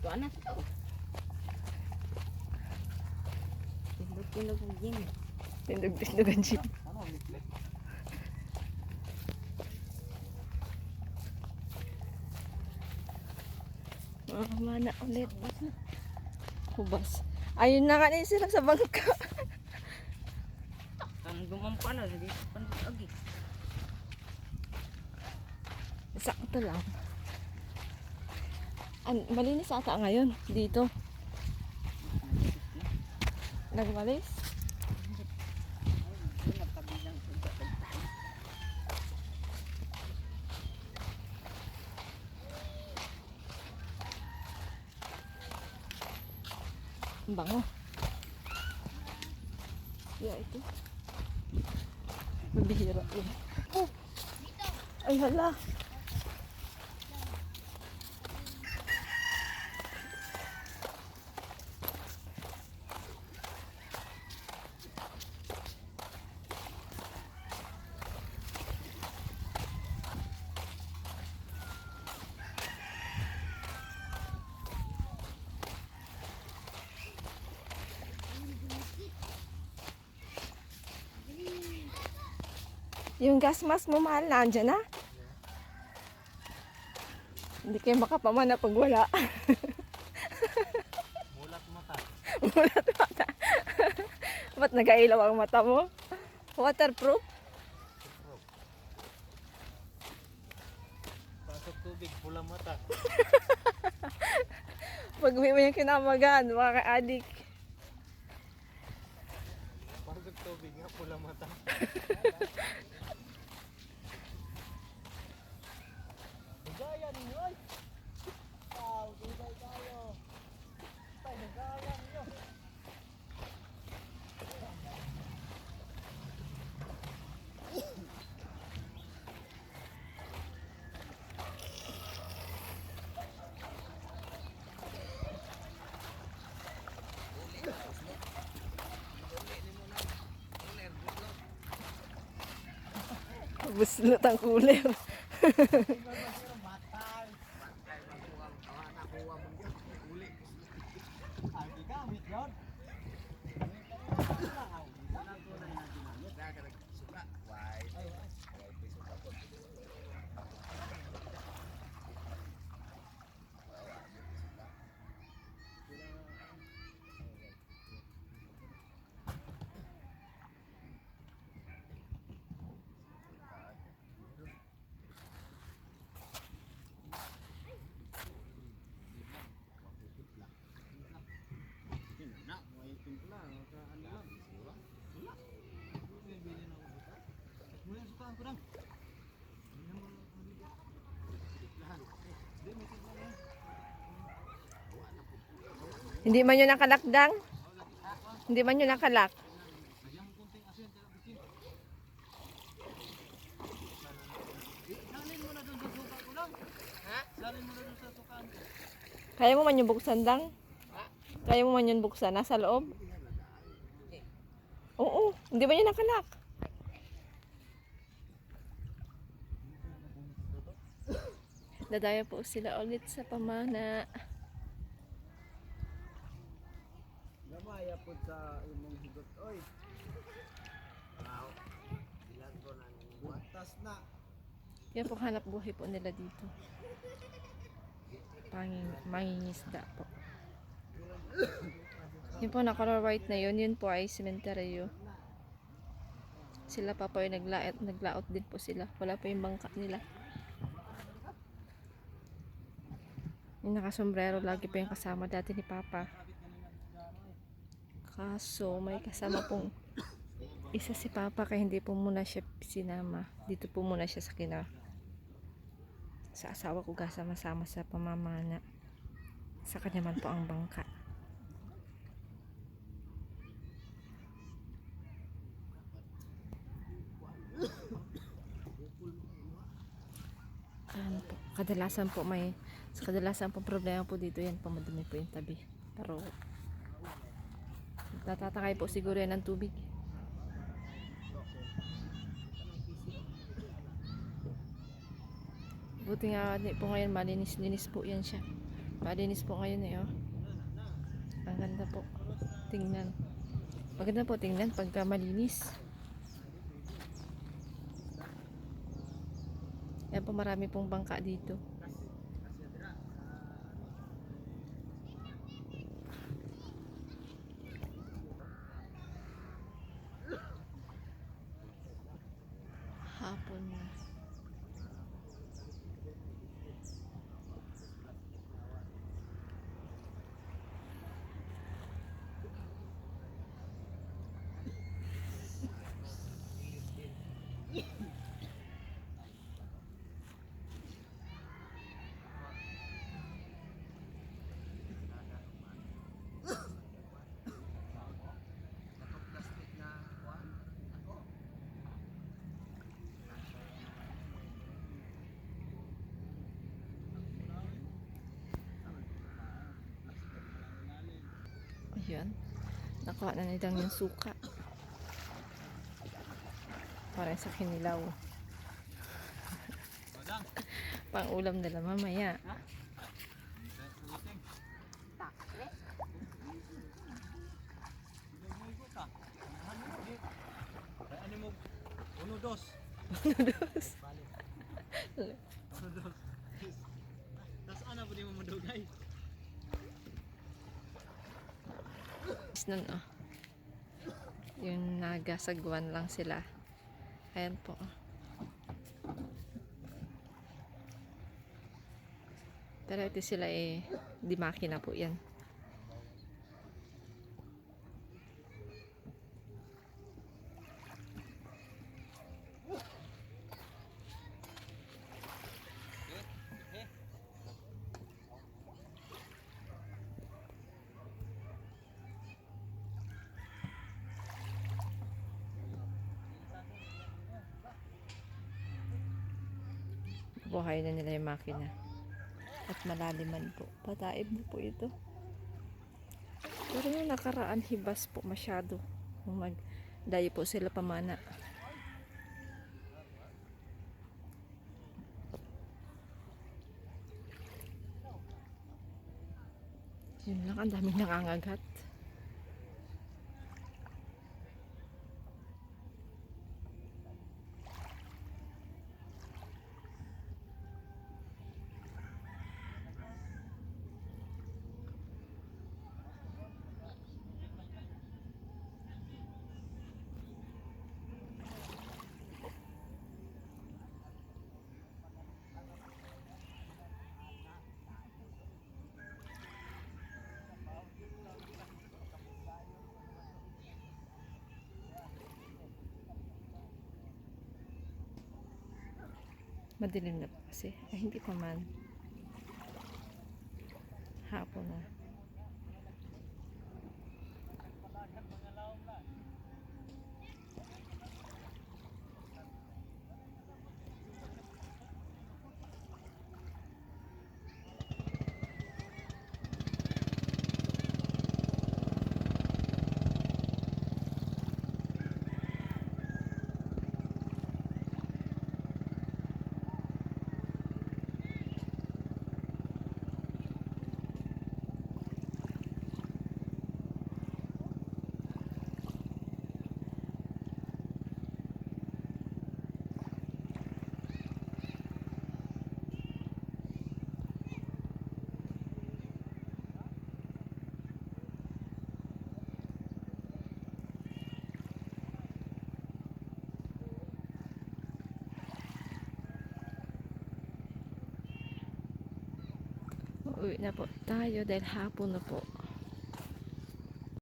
Tuan na to. Tindog-tindog ng gym. Tindog-tindog ang jeep. Ano, liklik? Mana ulit. Hubas. Ayun na nga na sila sa bangka. Ang gumampa na. Hindi pa agi. Sakto lang. Malinis ata ngayon dito. Nagmalis? Nagkabilang sa tayo. Ang bango. Yeah, ito. Mabihira yun. Oh! Ay, hala. Yung gas mask mo mahal na, andyan na. Hindi kayo makapamana pag wala. Mulat mata. Mulat mata. Ba't nag-ailaw ang mata mo? Waterproof? Pasok tubig, pula mata. Pag may yung kinamagan, makaka-addict. Pasok tubig nga, pula mata. Gaya ninyo ay! Wow, gulay tayo! Tayo, gaya ninyo! Buslot ang kulir. Matay! Matay, magkuwang kawa na kuwa mong yun. Uli. Ay, di gamit yun. Hindi man yun nakalakdang? Hindi man yun nakalak? Kaya mo man yung buksan dang? Kaya mo man yung buksan? Nasa loob? Oo, hindi ba yun nakalak? Dadaya po sila ulit sa pamana. Gamaya po sa imong higot, oy. Wow. Ilan ko na buwatas na. Yan po hanap buhay po nila dito. Mangingisda po. Yun po na color white na yun. Yun po ay sementeryo. Sila pa po ay naglaot din po sila. Wala po yung bangka nila. Yung nakasombrero lagi po yung kasama dati ni Papa. Kaso may kasama pong isa si Papa kaya hindi po muna siya sinama. Dito po muna siya sa asawa ko kasama-sama sa pamamana. Sa kanya man po ang bangka. Po, kadalasan po problema po dito yan, pamadumi po yung tabi. Pero natatakay po siguro yan ng tubig. Buti nga po ngayon malinis-linis po yan siya. Palinis po ngayon eh, oh. Ang ganda po. Tingnan. Maganda po tingnan pagka malinis. Yan po, marami pong bangka dito. Hapon na. Plastic na kuwan. Ayan. Nakuha na nilang yung suka. Parang sa kinilaw. Pang ulam nila mamaya. Ano mo? Uno, dos. Noodles. Uno, dos. Tas ana po di mo madugay. Is nun, oh. Yung nagasagwan lang sila. Ayan po. Pero ito sila eh, di makina po yan. Buhay na nila yung makina. At malaliman po. Pataib na po ito. Pero yung nakaraan, hibas po masyado. Magdayo po sila pamana. Yun lang, ang daming nangangagat. Madilim na po kasi. Ay, hindi pa man. Hapon na. Uuwi na po tayo dahil hapon na po.